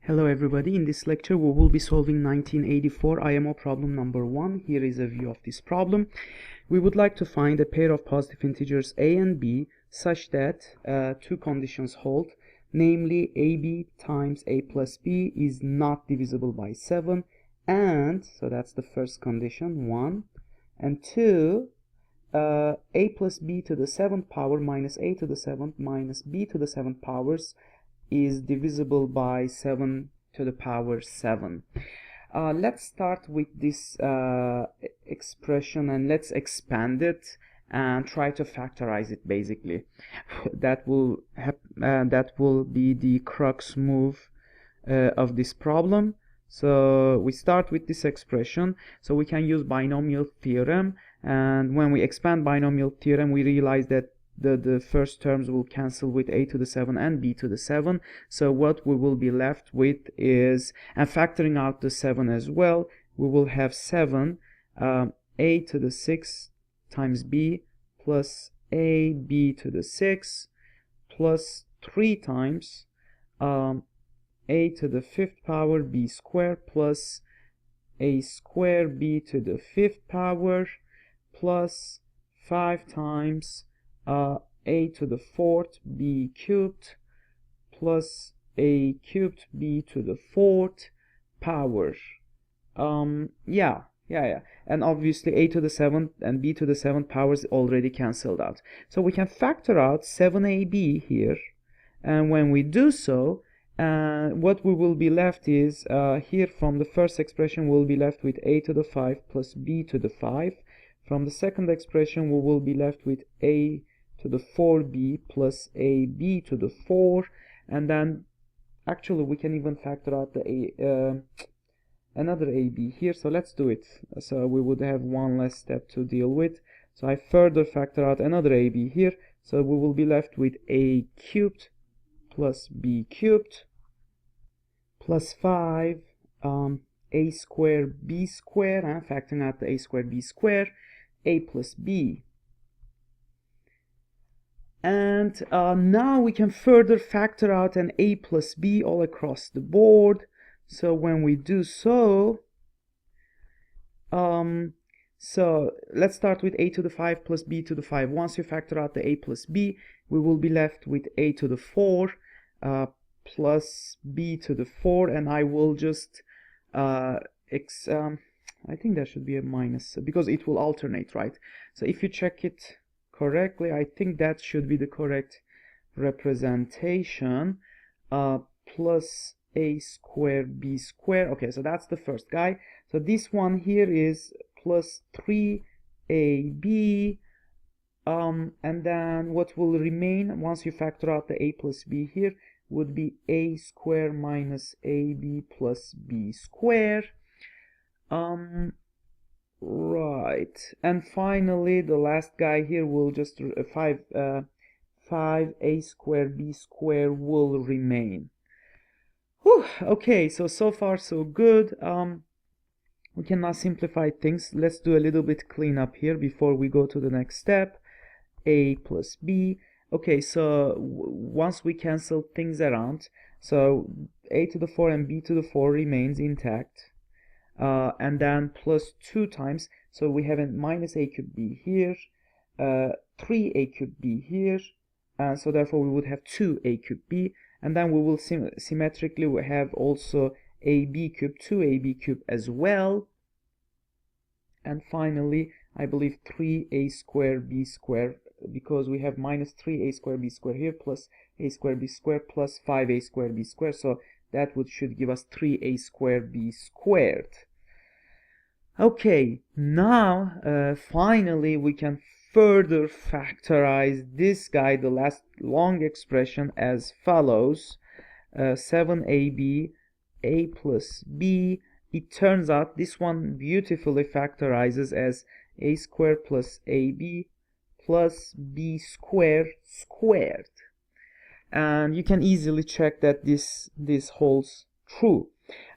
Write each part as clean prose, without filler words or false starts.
Hello everybody, in this lecture we will be solving 1984 IMO problem number 1. Here is a view of this problem. We would like to find a pair of positive integers a and b such that two conditions hold, namely ab times a plus b is not divisible by 7, and, so that's the first condition, 1, and 2, a plus b to the 7th power minus a to the 7th minus b to the 7th powers is divisible by 7 to the power 7. Let's start with this expression and let's expand it and try to factorize it. Basically, that will be the crux move of this problem. So we start with this expression, so we can use binomial theorem, and when we expand binomial theorem we realize that the first terms will cancel with a to the 7 and b to the 7. So what we will be left with is, and factoring out the 7 as well, we will have 7 a to the 6 times b plus a b to the 6 plus 3 times a to the 5th power b squared plus a square b to the 5th power plus 5 times a to the 4th b cubed plus a cubed b to the 4th power. And obviously a to the 7th and b to the 7th powers already cancelled out. So we can factor out 7ab here, and when we do so, what we will be left is, here from the first expression we'll be left with a to the 5 plus b to the 5. From the second expression we will be left with a to the 4b plus ab to the 4, and then actually we can even factor out the another ab here. So let's do it. So we would have one less step to deal with. So I further factor out another ab here, so we will be left with a cubed plus b cubed plus 5 a square b square, and factoring out the a square b square, a plus b. And now we can further factor out an a plus b all across the board. So when we do so, so let's start with a to the 5 plus b to the 5. Once you factor out the a plus b, we will be left with a to the 4 plus b to the 4, and I will just I think there should be a minus because it will alternate, right? So if you check it correctly, I think that should be the correct representation. Plus a square b square. Okay, so that's the first guy. So this one here is plus 3ab, and then what will remain once you factor out the a plus b here would be a square minus ab plus b square. Right, and finally the last guy here will just 5a square b square will remain. Whew, okay, so far so good. We can now simplify things. Let's do a little bit cleanup here before we go to the next step. A plus b. Okay, so once we cancel things around, so a to the 4 and b to the 4 remains intact. And then plus 2 times, so we have a minus a cubed b here, 3a cubed b here, and so therefore we would have 2a cubed b, and then we will symmetrically we have also ab cubed, 2ab cubed as well, and finally I believe 3a square b square, because we have minus 3a square b square here plus a square b square plus 5a square b square, so that should give us 3a square b squared. Okay, now finally we can further factorize this guy, the last long expression, as follows. 7ab a plus b. It turns out this one beautifully factorizes as a squared plus ab plus b squared squared. And you can easily check that this holds true.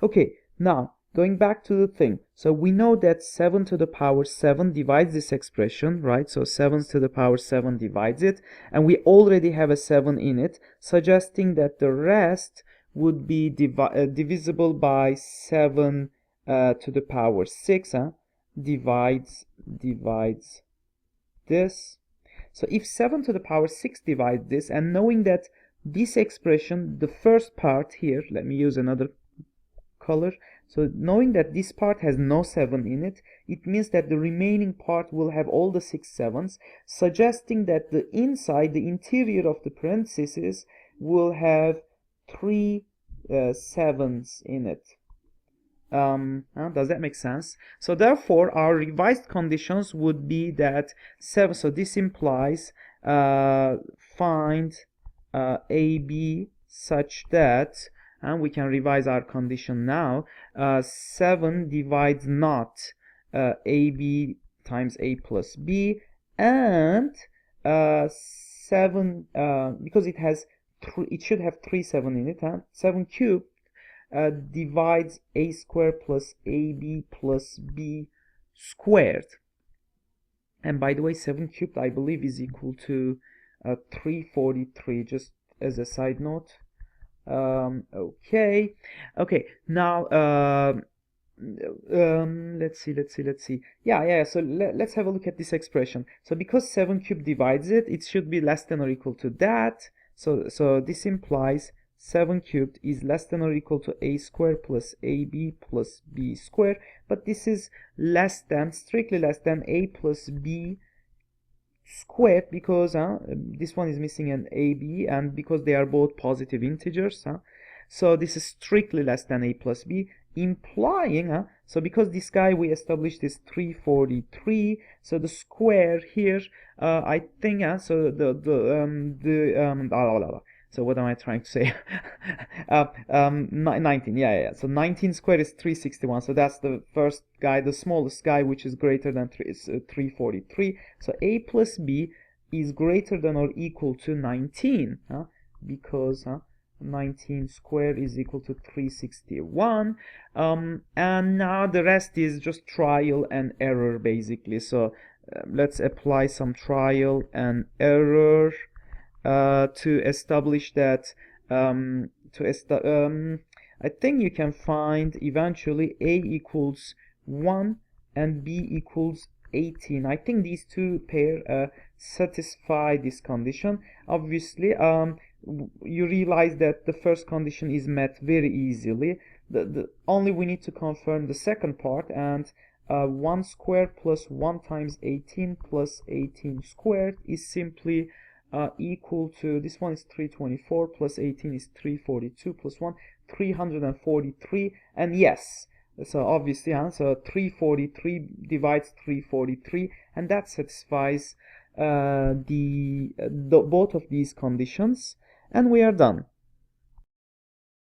Okay, now going back to the thing, so we know that 7 to the power 7 divides this expression, right? So 7 to the power 7 divides it, and we already have a 7 in it, suggesting that the rest would be divisible by 7 to the power 6, divides this. So if 7 to the power 6 divides this, and knowing that this expression, the first part here, let me use another color. So knowing that this part has no 7 in it, it means that the remaining part will have all the 6 7s, suggesting that the inside, the interior of the parentheses will have 3 7s in it. Does that make sense? So therefore our revised conditions would be that 7, so this implies find AB such that, and we can revise our condition now, 7 divides not AB times A plus B, and 7, because it has it should have 3 7 in it, 7 cubed divides A squared plus AB plus B squared. And by the way, 7 cubed I believe is equal to 343, just as a side note. Okay, now let's see. Yeah, so let's have a look at this expression. So because 7 cubed divides it, it should be less than or equal to that. So this implies 7 cubed is less than or equal to A squared plus AB plus B squared, but this is less than, strictly less than A plus B squared, because this one is missing an AB, and because they are both positive integers, so this is strictly less than A plus B, implying, so because this guy we established is 343, so the square here, I think, so so what am I trying to say? 19, yeah. So 19 squared is 361. So that's the first guy, the smallest guy, which is greater than 343. So A plus B is greater than or equal to 19, because 19 squared is equal to 361. And now the rest is just trial and error, basically. So let's apply some trial and error to establish that, I think you can find eventually A equals 1 and B equals 18. I think these two pair satisfy this condition. Obviously, you realize that the first condition is met very easily. Only we need to confirm the second part, and 1 squared plus 1 times 18 plus 18 squared is simply equal to, this one is 324 plus 18 is 342 plus 1, 343, and yes, so obviously, so 343 divides 343, and that satisfies both of these conditions, and we are done.